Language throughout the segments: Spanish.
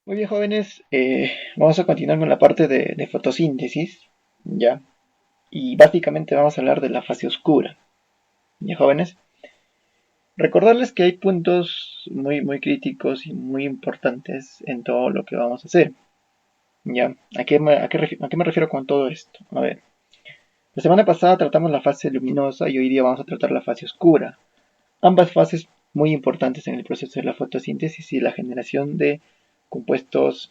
Muy bien, jóvenes, vamos a continuar con la parte de fotosíntesis, ¿ya? Y básicamente vamos a hablar de la fase oscura, ¿ya, jóvenes? Recordarles que hay puntos muy críticos y muy importantes en todo lo que vamos a hacer, ¿ya? ¿A qué me refiero con todo esto? A ver, la semana pasada tratamos la fase luminosa y hoy día vamos a tratar la fase oscura. Ambas fases muy importantes en el proceso de la fotosíntesis y la generación de compuestos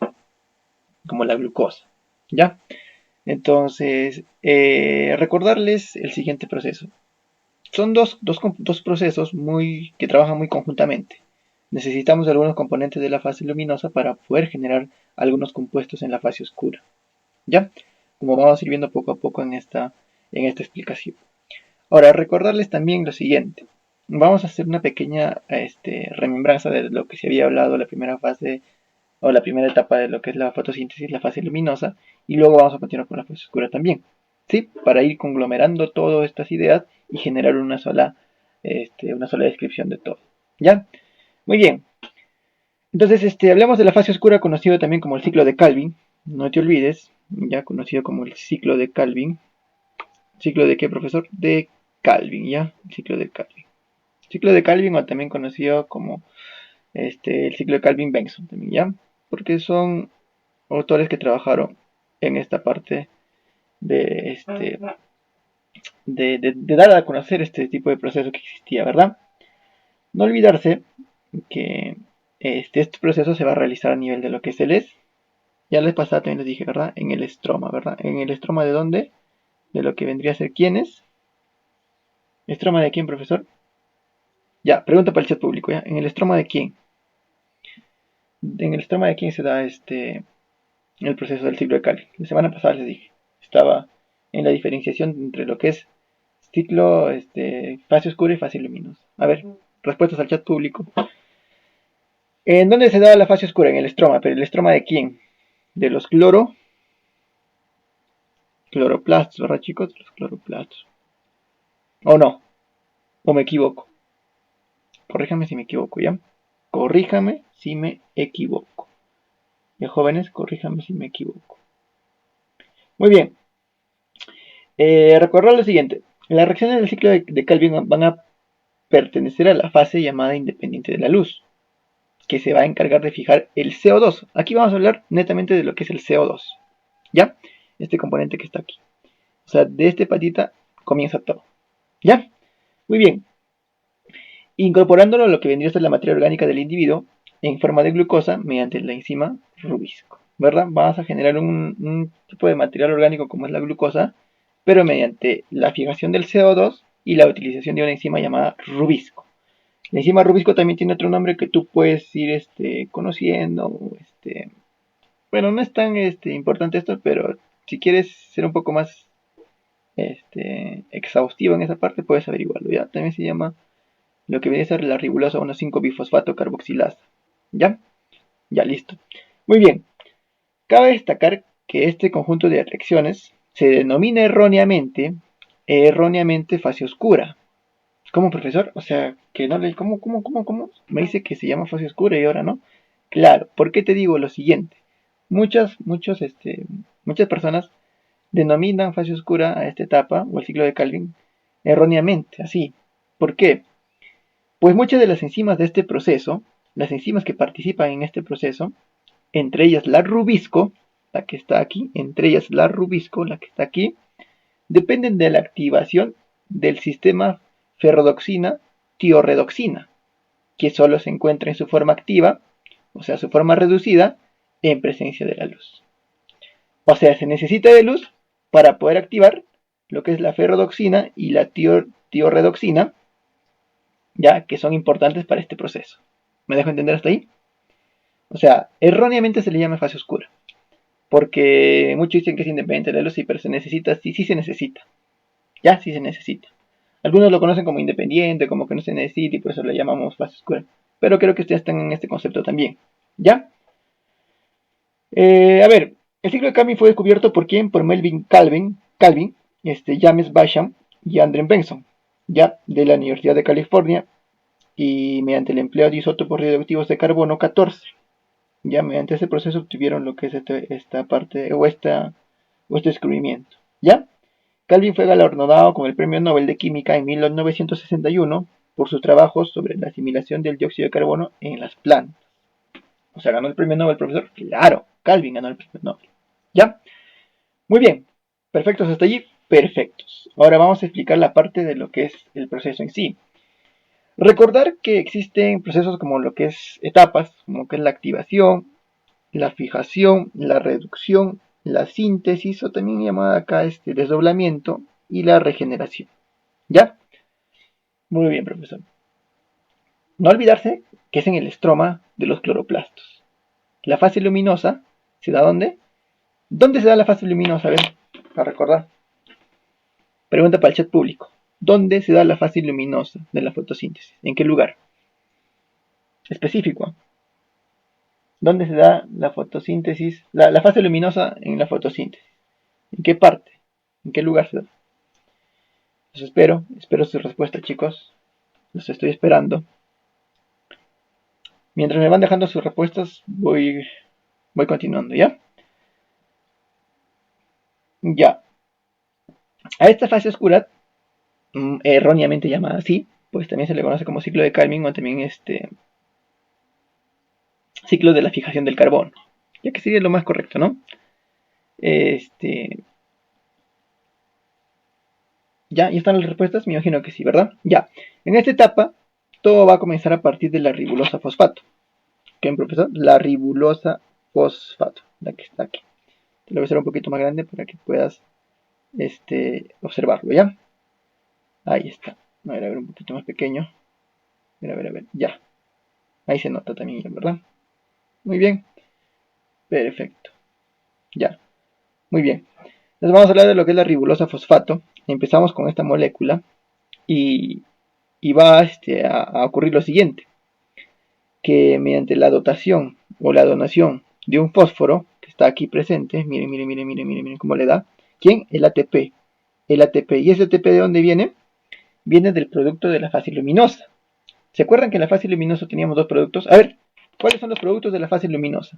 como la glucosa, ¿ya? Entonces, recordarles el siguiente proceso. Son dos procesos que trabajan muy conjuntamente. Necesitamos algunos componentes de la fase luminosa para poder generar algunos compuestos en la fase oscura. ¿Ya? Como vamos a ir viendo poco a poco en esta explicación. Ahora, recordarles también lo siguiente. Vamos a hacer una pequeña remembranza de lo que se había hablado la primera fase o la primera etapa de lo que es la fotosíntesis, la fase luminosa, y luego vamos a continuar con la fase oscura también, ¿sí? Para ir conglomerando todas estas ideas y generar una sola descripción de todo, ¿ya? Muy bien. Entonces, hablemos de la fase oscura, conocido también como el ciclo de Calvin. No te olvides, ya conocido como el ciclo de Calvin. ¿Ciclo de qué, profesor? De Calvin, ¿ya? El ciclo de Calvin. Ciclo de Calvin, o también conocido como el ciclo de Calvin-Benson, también, ¿ya? Porque son autores que trabajaron en esta parte de, de dar a conocer este tipo de proceso que existía, ¿verdad? No olvidarse que este proceso se va a realizar a nivel de lo que es el ES. Ya les pasaba también les dije, ¿verdad? En el estroma, ¿verdad? ¿En el estroma de dónde? De lo que vendría a ser quiénes. ¿Estroma de quién, profesor? Ya, pregunta para el chat público, ¿ya? ¿En el estroma de quién? ¿En el estroma de quién se da el proceso del ciclo de Calvin? La semana pasada les dije. Estaba en la diferenciación entre lo que es ciclo, fase oscura y fase luminosa. A ver, respuestas al chat público. ¿En dónde se da la fase oscura? En el estroma. ¿Pero el estroma de quién? De los cloroplastos, ¿verdad, chicos? De los cloroplastos. ¿O no? ¿O me equivoco? Corríjame si me equivoco, ¿ya? Corríjame si me equivoco. Ya, jóvenes, corríjame si me equivoco. Muy bien. Recordar lo siguiente. Las reacciones del ciclo de Calvin van a pertenecer a la fase llamada independiente de la luz, que se va a encargar de fijar el CO2. Aquí vamos a hablar netamente de lo que es el CO2, ¿ya? Este componente que está aquí. O sea, de este patita comienza todo, ¿ya? Muy bien. Incorporándolo a lo que vendría a ser la materia orgánica del individuo en forma de glucosa mediante la enzima rubisco, ¿verdad? Vamos a generar un tipo de material orgánico como es la glucosa, pero mediante la fijación del CO2 y la utilización de una enzima llamada rubisco. La enzima rubisco también tiene otro nombre que tú puedes ir conociendo. Bueno, no es tan importante esto, pero si quieres ser un poco más exhaustivo en esa parte, puedes averiguarlo. ¿Ya? También se llama lo que viene a ser la ribulosa 1,5-bifosfato carboxilasa. ¿Ya? Ya, listo. Muy bien. Cabe destacar que este conjunto de reacciones se denomina erróneamente fase oscura. ¿Cómo, profesor? O sea, que no le... ¿Cómo? Me dice que se llama fase oscura y ahora no. Claro, ¿por qué te digo lo siguiente? Muchas personas denominan fase oscura a esta etapa, o el ciclo de Calvin, erróneamente, así. ¿Por qué? Pues muchas de las enzimas de este proceso, las enzimas que participan en este proceso, entre ellas la rubisco, la que está aquí, entre ellas la rubisco, la que está aquí, dependen de la activación del sistema ferrodoxina-tioredoxina, que solo se encuentra en su forma activa, o sea, su forma reducida, en presencia de la luz. O sea, se necesita de luz para poder activar lo que es la ferrodoxina y la tioredoxina, ya que son importantes para este proceso. ¿Me dejo entender hasta ahí? O sea, erróneamente se le llama fase oscura, porque muchos dicen que es independiente de la luz, sí, pero se necesita, sí se necesita. Ya, sí se necesita. Algunos lo conocen como independiente, como que no se necesita y por eso le llamamos fase oscura. Pero creo que ustedes están en este concepto también. ¿Ya? A ver, el ciclo de Calvin fue descubierto por quién? Por Melvin Calvin, James Basham y Andrew Benson, ya, de la Universidad de California, y mediante el empleo de isótopos radioactivos de carbono 14. Ya mediante ese proceso obtuvieron lo que es esta parte o este descubrimiento. ¿Ya? Calvin fue galardonado con el Premio Nobel de Química en 1961 por sus trabajos sobre la asimilación del dióxido de carbono en las plantas. O sea, ¿ganó el Premio Nobel, profesor? Claro, Calvin ganó el Premio Nobel. ¿Ya? Muy bien. ¿Perfectos hasta allí? Perfectos. Ahora vamos a explicar la parte de lo que es el proceso en sí. Recordar que existen procesos como lo que es etapas, como que es la activación, la fijación, la reducción, la síntesis, o también llamada acá desdoblamiento, y la regeneración. ¿Ya? Muy bien, profesor. No olvidarse que es en el estroma de los cloroplastos. La fase luminosa se da ¿dónde? ¿Dónde se da la fase luminosa? A ver, para recordar. Pregunta para el chat público. ¿Dónde se da la fase luminosa de la fotosíntesis? ¿En qué lugar? Específico. ¿Dónde se da la fotosíntesis? La fase luminosa en la fotosíntesis. ¿En qué parte? ¿En qué lugar se da? Los espero su respuesta, chicos. Los estoy esperando. Mientras me van dejando sus respuestas, voy continuando, ¿ya? Ya. A esta fase oscura, erróneamente llamada así, pues también se le conoce como ciclo de Calvin o también ciclo de la fijación del carbono, ya que sería lo más correcto, ¿no? ¿Ya están las respuestas? Me imagino que sí, ¿verdad? Ya. En esta etapa, todo va a comenzar a partir de la ribulosa fosfato. ¿Qué, profesor? La ribulosa fosfato, la que está aquí. Te lo voy a hacer un poquito más grande para que puedas observarlo, ¿ya? Ahí está. A ver, un poquito más pequeño. A ver, ya. Ahí se nota también, ¿verdad? Muy bien. Perfecto. Ya. Muy bien. Entonces vamos a hablar de lo que es la ribulosa fosfato. Empezamos con esta molécula y va a ocurrir lo siguiente. Que mediante la dotación o la donación de un fósforo que está aquí presente, miren cómo le da. ¿Quién? El ATP. El ATP. ¿Y ese ATP de dónde viene? Viene del producto de la fase luminosa. ¿Se acuerdan que en la fase luminosa teníamos dos productos? A ver, ¿cuáles son los productos de la fase luminosa?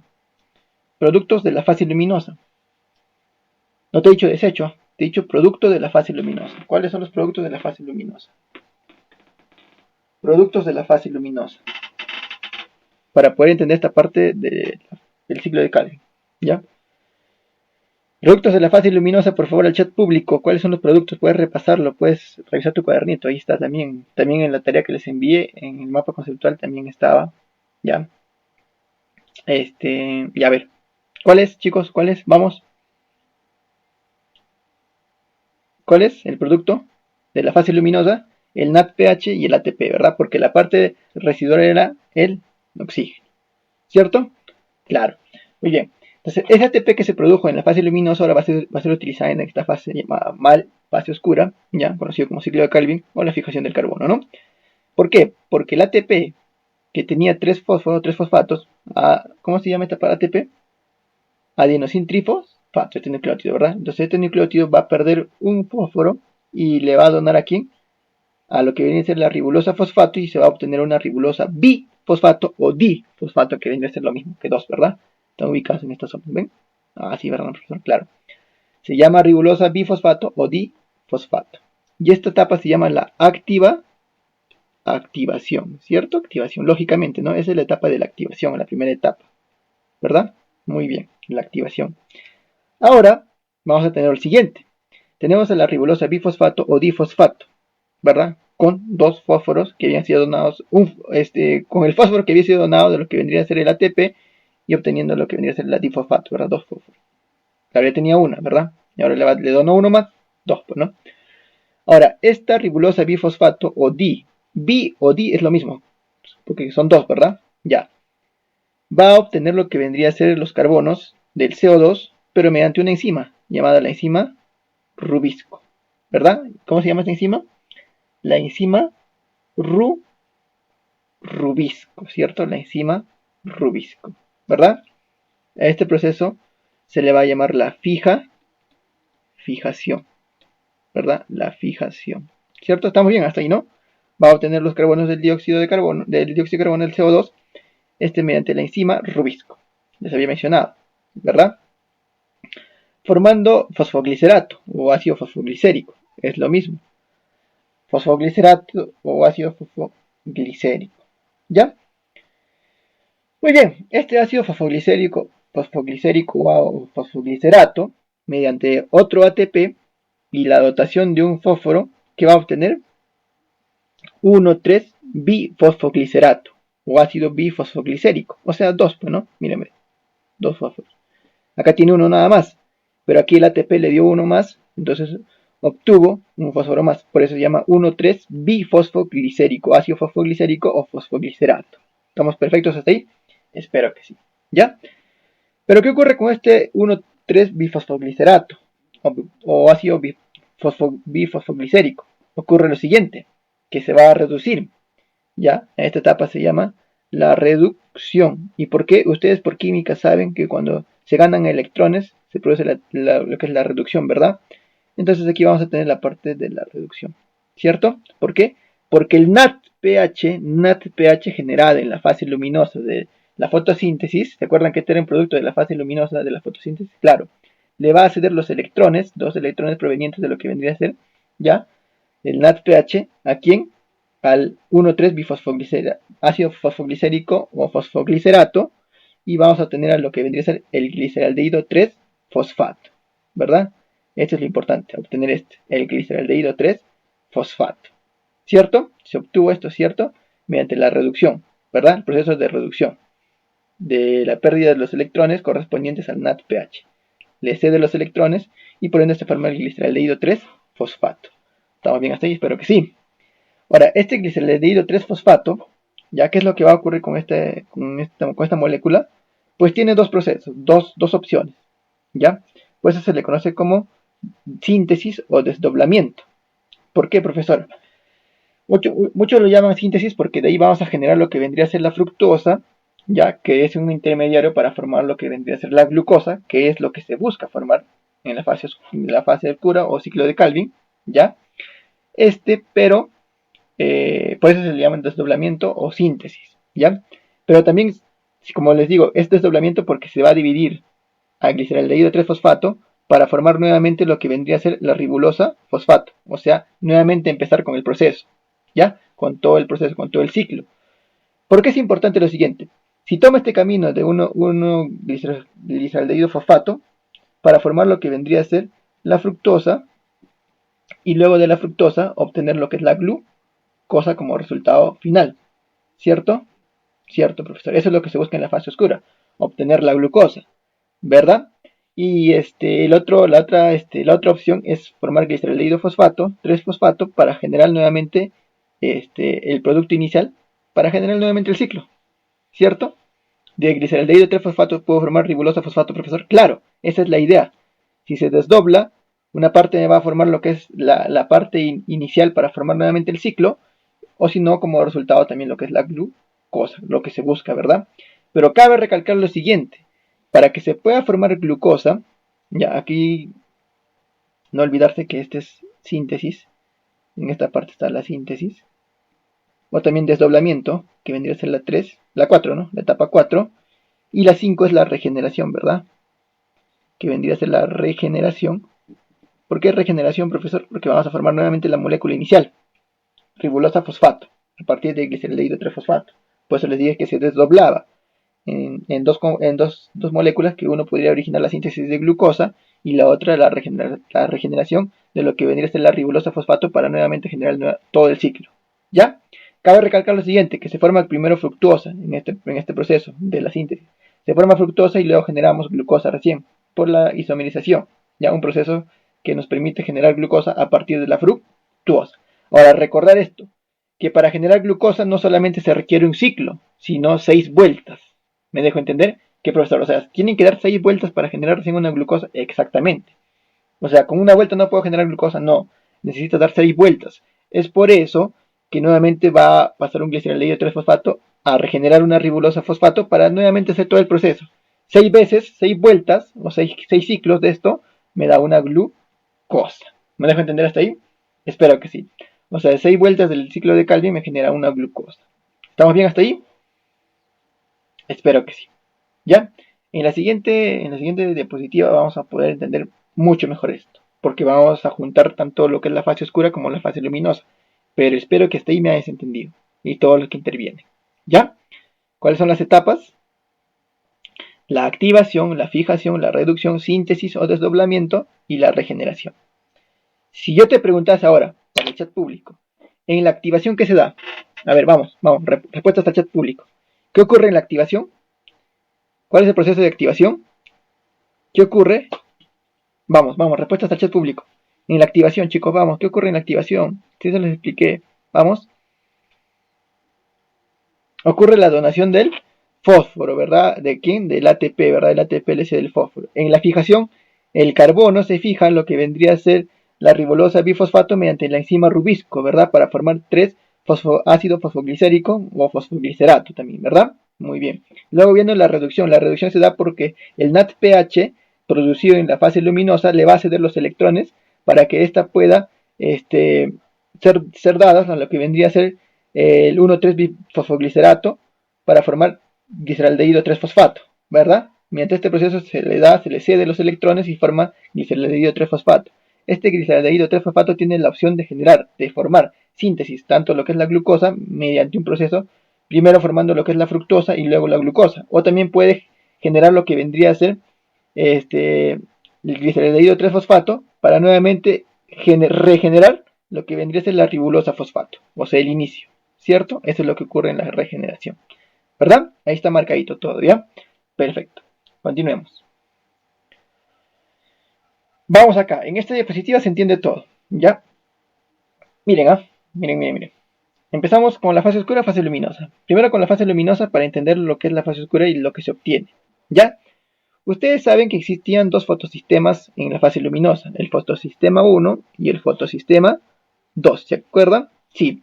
Productos de la fase luminosa. No te he dicho desecho, te he dicho producto de la fase luminosa. ¿Cuáles son los productos de la fase luminosa? Productos de la fase luminosa. Para poder entender esta parte del ciclo de Calvin. ¿Ya? Productos de la fase luminosa, por favor, al chat público. ¿Cuáles son los productos? Puedes repasarlo, puedes revisar tu cuadernito. Ahí está también. También en la tarea que les envié, en el mapa conceptual también estaba. ¿Ya? Y a ver. ¿Cuáles, chicos? ¿Cuáles? Vamos. ¿Cuál es el producto de la fase luminosa? El NADPH y el ATP, ¿verdad? Porque la parte residual era el oxígeno. ¿Cierto? Claro. Muy bien. Entonces, ese ATP que se produjo en la fase luminosa ahora va a ser utilizada en esta fase llamada fase oscura, ya conocido como ciclo de Calvin o la fijación del carbono, ¿no? ¿Por qué? Porque el ATP que tenía tres fosfatos, ¿cómo se llama esta para ATP? Adenosin trifosfato, este nucleótido, ¿verdad? Entonces este nucleótido va a perder un fósforo y le va a donar a ¿quién? A lo que viene a ser la ribulosa fosfato y se va a obtener una ribulosa bifosfato o difosfato, que viene a ser lo mismo que dos, ¿verdad? Están ubicados en esta zona, ¿ven? Ah, sí, ¿verdad, profesor? Claro. Se llama ribulosa bifosfato o difosfato. Y esta etapa se llama la activación, ¿cierto? Activación, lógicamente, ¿no? Esa es la etapa de la activación, la primera etapa, ¿verdad? Muy bien, la activación. Ahora vamos a tener el siguiente. Tenemos a la ribulosa bifosfato o difosfato, ¿verdad? Con dos fósforos que habían sido donados, con el fósforo que había sido donado de lo que vendría a ser el ATP y obteniendo lo que vendría a ser la difosfato, ¿verdad? Dos fósforos. Ahora ya tenía una, ¿verdad? Y ahora le donó uno más, dos, pues, ¿no? Ahora, esta ribulosa bifosfato o bi o di es lo mismo, porque son dos, ¿verdad? Ya. Va a obtener lo que vendría a ser los carbonos del CO2, pero mediante una enzima, llamada la enzima Rubisco, ¿verdad? ¿Cómo se llama esta enzima? La enzima Rubisco, ¿cierto? La enzima Rubisco, ¿verdad? A este proceso se le va a llamar la fijación, ¿verdad? La fijación, ¿cierto? Estamos bien hasta ahí, ¿no? Va a obtener los carbonos del dióxido de carbono del CO2, mediante la enzima Rubisco. les había mencionado, ¿verdad? Formando fosfoglicerato o ácido fosfoglicérico, es lo mismo. Fosfoglicerato o ácido fosfoglicérico, ¿ya? Muy bien, este ácido fosfoglicérico o fosfoglicerato, mediante otro ATP y la dotación de un fósforo, que va a obtener 1,3-bifosfoglicerato o ácido bifosfoglicérico, o sea, dos, pues, ¿no? Mírenme, dos fósforos. Acá tiene uno nada más, pero aquí el ATP le dio uno más, entonces obtuvo un fósforo más, por eso se llama 1,3-bifosfoglicérico, ácido fosfoglicérico o fosfoglicerato. ¿Estamos perfectos hasta ahí? Espero que sí. ¿Ya? Pero ¿qué ocurre con este 1,3-bifosfoglicerato o ácido bifosfoglicérico? Ocurre lo siguiente, que se va a reducir. ¿Ya? En esta etapa se llama la reducción. ¿Y por qué? Ustedes por química saben que cuando se ganan electrones se produce lo que es la reducción, ¿verdad? Entonces aquí vamos a tener la parte de la reducción, ¿cierto? ¿Por qué? Porque el NADPH generado en la fase luminosa de la fotosíntesis, ¿se acuerdan que este era un producto de la fase luminosa de la fotosíntesis? Claro, le va a ceder los electrones, dos electrones provenientes de lo que vendría a ser, ¿ya? El NADPH, ¿a quién? Al 1,3-bifosfoglicerato, ácido fosfoglicérico o fosfoglicerato, y vamos a tener a lo que vendría a ser el gliceraldehído 3-fosfato, ¿verdad? Esto es lo importante, obtener el gliceraldehído 3-fosfato, ¿cierto? Se obtuvo esto, ¿cierto? Mediante la reducción, ¿verdad? El proceso de reducción de la pérdida de los electrones correspondientes al NADPH. Le cede los electrones y por ende se forma el gliceraldehído 3-fosfato. ¿Estamos bien hasta ahí? Espero que sí. Ahora, este gliceraldehído 3-fosfato, ¿ya qué es lo que va a ocurrir con esta molécula? Pues tiene dos procesos, dos opciones, ¿ya? Pues eso se le conoce como síntesis o desdoblamiento. ¿Por qué, profesor? Muchos lo llaman síntesis porque de ahí vamos a generar lo que vendría a ser la fructosa, ya que es un intermediario para formar lo que vendría a ser la glucosa, que es lo que se busca formar en la fase oscura o ciclo de Calvin, ¿ya? Pero por eso se le llama desdoblamiento o síntesis, ¿ya? Pero también, como les digo, es desdoblamiento porque se va a dividir a gliceraldehído 3-fosfato para formar nuevamente lo que vendría a ser la ribulosa fosfato, o sea, nuevamente empezar con el proceso, ¿ya? Con todo el proceso, con todo el ciclo. ¿Por qué es importante lo siguiente? Si toma este camino de 1,gliceraldehído fosfato para formar lo que vendría a ser la fructosa y luego de la fructosa obtener lo que es la glucosa como resultado final, ¿cierto? Cierto, profesor. Eso es lo que se busca en la fase oscura, obtener la glucosa, ¿verdad? Y la otra opción es formar gliceraldehído fosfato, 3-fosfato, para generar nuevamente el producto inicial, para generar nuevamente el ciclo, ¿cierto? De gliceraldehído 3-fosfato puedo formar ribulosa fosfato, profesor. Claro, esa es la idea. Si se desdobla, una parte me va a formar lo que es la parte inicial para formar nuevamente el ciclo, o si no, como resultado también lo que es la glucosa, lo que se busca, ¿verdad? Pero cabe recalcar lo siguiente, para que se pueda formar glucosa, ya aquí no olvidarse que este es síntesis, en esta parte está la síntesis, o también desdoblamiento, que vendría a ser la 3, la 4, ¿no? La etapa 4, y la 5 es la regeneración, ¿verdad? Que vendría a ser la regeneración. ¿Por qué regeneración, profesor? Porque vamos a formar nuevamente la molécula inicial, ribulosa fosfato, a partir de gliceraldehído 3-fosfato. Por eso les dije que se desdoblaba en dos moléculas, que uno podría originar la síntesis de glucosa y la otra la regeneración de lo que vendría a ser la ribulosa fosfato para nuevamente generar todo el ciclo. ¿Ya? Cabe recalcar lo siguiente, que se forma primero fructosa en este proceso de la síntesis. Se forma fructosa y luego generamos glucosa recién por la isomerización, ya un proceso que nos permite generar glucosa a partir de la fructuosa. Ahora, recordar esto, que para generar glucosa no solamente se requiere un ciclo, sino 6 vueltas. ¿Me dejo entender? ¿Qué, profesor? O sea, tienen que dar 6 vueltas para generar recién una glucosa. Exactamente. O sea, con una vuelta no puedo generar glucosa. No. Necesito dar 6 vueltas. Es por eso que nuevamente va a pasar un gliceraldehído 3-fosfato a regenerar una ribulosa fosfato para nuevamente hacer todo el proceso. 6 veces, 6 vueltas o 6 ciclos de esto me da una glucosa. ¿Me dejo entender hasta ahí? Espero que sí. O sea, 6 vueltas del ciclo de Calvin me genera una glucosa. ¿Estamos bien hasta ahí? Espero que sí. ¿Ya? En la siguiente diapositiva vamos a poder entender mucho mejor esto, porque vamos a juntar tanto lo que es la fase oscura como la fase luminosa. Pero espero que hasta ahí me hayas entendido y todo lo que interviene. ¿Ya? ¿Cuáles son las etapas? La activación, la fijación, la reducción, síntesis o desdoblamiento y la regeneración. Si yo te preguntase ahora, para el chat público, en la activación, ¿qué se da? A ver, vamos, respuestas al chat público. ¿Qué ocurre en la activación? ¿Cuál es el proceso de activación? ¿Qué ocurre? Vamos, respuestas al chat público. En la activación, chicos, vamos, ¿qué ocurre en la activación? Si se les expliqué, vamos. Ocurre la donación del fósforo, ¿verdad? ¿De quién? Del ATP, ¿verdad? El ATP-LC del fósforo. En la fijación, el carbono se fija en lo que vendría a ser la ribolosa bifosfato mediante la enzima rubisco, ¿verdad? Para formar 3 ácido fosfoglicérico o fosfoglicerato también, ¿verdad? Muy bien. Luego viene la reducción. La reducción se da porque el NADPH producido en la fase luminosa le va a ceder los electrones para que ésta pueda ser dadas a lo que vendría a ser el 1,3-bifosfoglicerato para formar gliceraldehído 3-fosfato, ¿verdad? Mediante este proceso se le cede los electrones y forma gliceraldehído 3-fosfato. Este gliceraldehído 3-fosfato tiene la opción de formar síntesis, tanto lo que es la glucosa mediante un proceso, primero formando lo que es la fructosa y luego la glucosa, o también puede generar lo que vendría a ser el gliceraldehído 3-fosfato para nuevamente regenerar lo que vendría a ser la ribulosa fosfato, o sea, el inicio, ¿cierto? Eso es lo que ocurre en la regeneración, ¿verdad? Ahí está marcadito todo, ¿ya? Perfecto. Continuemos. Vamos acá. En esta diapositiva se entiende todo, ¿ya? Miren, miren. Empezamos con la fase oscura, fase luminosa. Primero con la fase luminosa para entender lo que es la fase oscura y lo que se obtiene, ¿ya? Ustedes saben que existían dos fotosistemas en la fase luminosa, el fotosistema 1 y el fotosistema 2, ¿se acuerdan? Sí,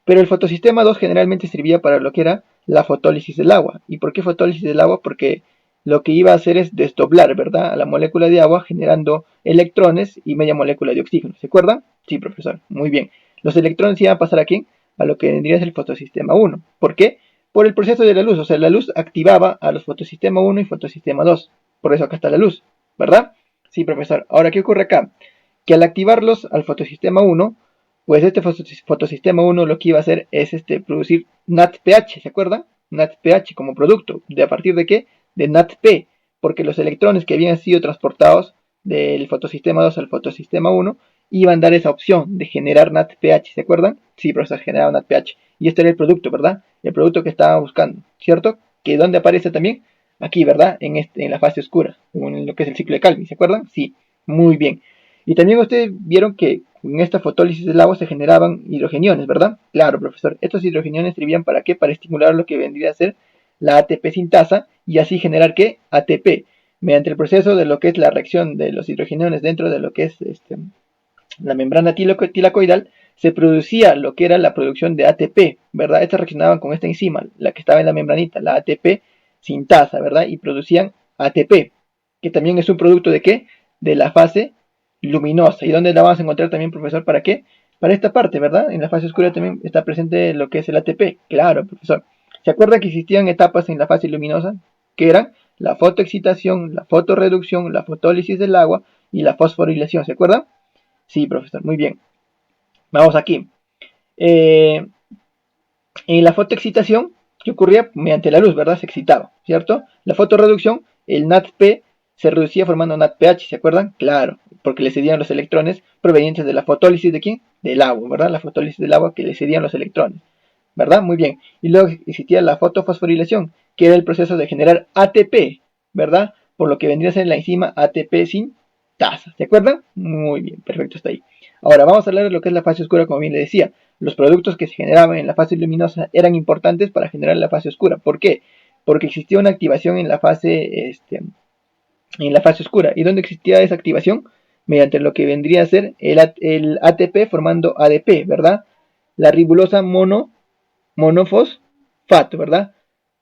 pero el fotosistema 2 generalmente servía para lo que era la fotólisis del agua. ¿Y por qué fotólisis del agua? Porque lo que iba a hacer es desdoblar, ¿verdad?, a la molécula de agua generando electrones y media molécula de oxígeno. ¿Se acuerdan? Sí, profesor. Muy bien. Los electrones iban a pasar a ¿quién? A lo que vendría a ser el fotosistema 1. ¿Por qué? Por el proceso de la luz. O sea, la luz activaba a los fotosistema 1 y fotosistema 2. Por eso acá está la luz, ¿verdad? Sí, profesor. Ahora, ¿qué ocurre acá? Que al activarlos al fotosistema 1, pues este fotosistema 1 lo que iba a hacer es producir NADPH, ¿se acuerdan? NADPH como producto. ¿De a partir de qué? De NADP, porque los electrones que habían sido transportados del fotosistema 2 al fotosistema 1 iban a dar esa opción de generar NADPH, ¿se acuerdan? Sí, profesor, generaba NADPH. Y este era el producto, ¿verdad? El producto que estaba buscando, ¿cierto? Que ¿dónde aparece también? Aquí, ¿verdad? En la fase oscura, en lo que es el ciclo de Calvin, ¿se acuerdan? Sí, muy bien. Y también ustedes vieron que en esta fotólisis del agua se generaban hidrogeniones, ¿verdad? Claro, profesor. Estos hidrogeniones servían ¿para qué? Para estimular lo que vendría a ser la ATP sintasa y así generar ¿qué? ATP. Mediante el proceso de lo que es la reacción de los hidrogeniones dentro de lo que es la membrana tilacoidal, se producía lo que era la producción de ATP, ¿verdad? Estas reaccionaban con esta enzima, la que estaba en la membranita, la ATP sintasa, ¿verdad? Y producían ATP, que también es un producto ¿de qué? De la fase luminosa. ¿Y dónde la vamos a encontrar también, profesor? ¿Para qué? Para esta parte, ¿verdad? En la fase oscura también está presente lo que es el ATP. Claro, profesor. ¿Se acuerda que existían etapas en la fase luminosa? Que eran la fotoexcitación, la fotoreducción, la fotólisis del agua y la fosforilación. ¿Se acuerdan? Sí, profesor. Muy bien. Vamos aquí. En la fotoexcitación, ¿qué ocurría? Mediante la luz, ¿verdad? Se excitaba, ¿cierto? La fotoreducción, el NADP se reducía formando NADPH, ¿se acuerdan? Claro, porque le cedían los electrones provenientes de la fotólisis de ¿quién? Del agua, ¿verdad? La fotólisis del agua que le cedían los electrones, ¿verdad? Muy bien. Y luego existía la fotofosforilación, que era el proceso de generar ATP, ¿verdad? Por lo que vendría a ser la enzima ATP sintasa, ¿se acuerdan? Muy bien, perfecto, está ahí. Ahora vamos a hablar de lo que es la fase oscura, como bien le decía. Los productos que se generaban en la fase luminosa eran importantes para generar la fase oscura. ¿Por qué? Porque existía una activación en la fase oscura. ¿Y dónde existía esa activación? Mediante lo que vendría a ser el ATP formando ADP, ¿verdad? La ribulosa monofosfato, ¿verdad?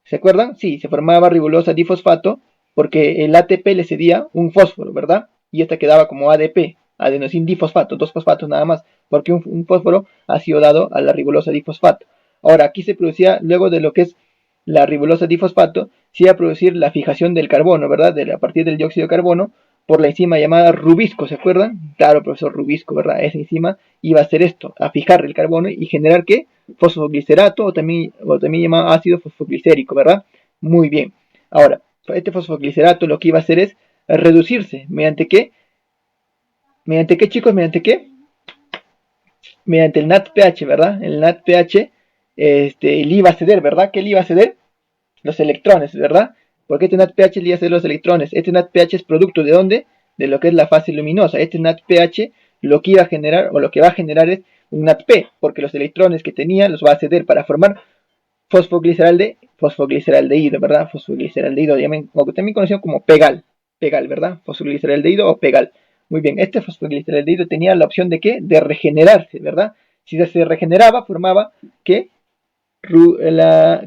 ¿Se acuerdan? Sí, se formaba ribulosa difosfato porque el ATP le cedía un fósforo, ¿verdad? Y esta quedaba como ADP, adenosin difosfato, dos fosfatos nada más, porque un fósforo ha sido dado a la ribulosa difosfato. Ahora, aquí se producía luego de lo que es la ribolosa difosfato, se iba a producir la fijación del carbono, ¿verdad? A partir del dióxido de carbono, por la enzima llamada rubisco, ¿se acuerdan? Claro, profesor Rubisco, ¿verdad? Esa enzima iba a hacer esto, a fijar el carbono y generar, ¿qué? Fosfoglicerato, o también llamado ácido fosfoglicérico, ¿verdad? Muy bien. Ahora, este fosfoglicerato lo que iba a hacer es reducirse. ¿Mediante qué? ¿Mediante qué, chicos? ¿Mediante qué? Mediante el NADPH, ¿verdad? El NADPH le iba a ceder, ¿verdad? ¿Qué le iba a ceder? Los electrones, ¿verdad? Porque este NADPH le iba a ceder los electrones. Este NADPH es producto ¿de dónde? De lo que es la fase luminosa. Este NADPH lo que iba a generar, o lo que va a generar es un NADP, porque los electrones que tenía los va a ceder para formar fosfogliceraldehído, ¿verdad? Fosfogliceraldehído, también conocido como PEGAL, PEGAL, ¿verdad? Fosfogliceraldehído o PEGAL. Muy bien, este fosfogliceraldehído tenía la opción de ¿qué? De regenerarse, ¿verdad? Si se regeneraba, formaba ¿qué?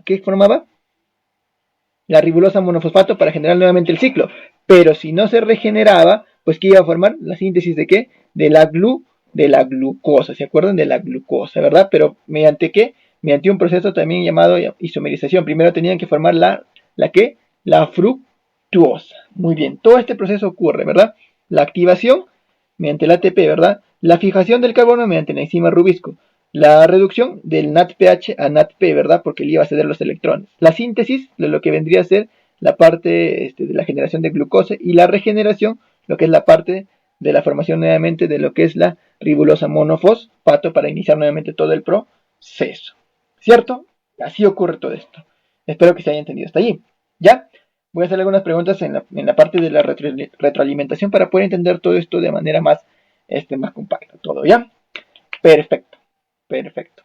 ¿Qué formaba? La ribolosa monofosfato para generar nuevamente el ciclo. Pero si no se regeneraba, pues ¿qué iba a formar? La síntesis de ¿qué? De la glucosa, ¿se acuerdan? De la glucosa, ¿verdad? Pero ¿mediante qué? Mediante un proceso también llamado isomerización. Primero tenían que formar ¿la qué? La fructuosa. Muy bien, todo este proceso ocurre, ¿verdad? La activación mediante el ATP, ¿verdad? La fijación del carbono mediante la enzima rubisco. La reducción del NADPH a NADP, ¿verdad? Porque le iba a ceder los electrones. La síntesis de lo que vendría a ser la parte de la generación de glucosa y la regeneración, lo que es la parte de la formación nuevamente de lo que es la ribolosa monofosfato para iniciar nuevamente todo el proceso. ¿Cierto? Así ocurre todo esto. Espero que se haya entendido hasta allí. ¿Ya? Voy a hacer algunas preguntas en la parte de la retroalimentación para poder entender todo esto de manera más compacta. ¿Todo ya? Perfecto. Perfecto.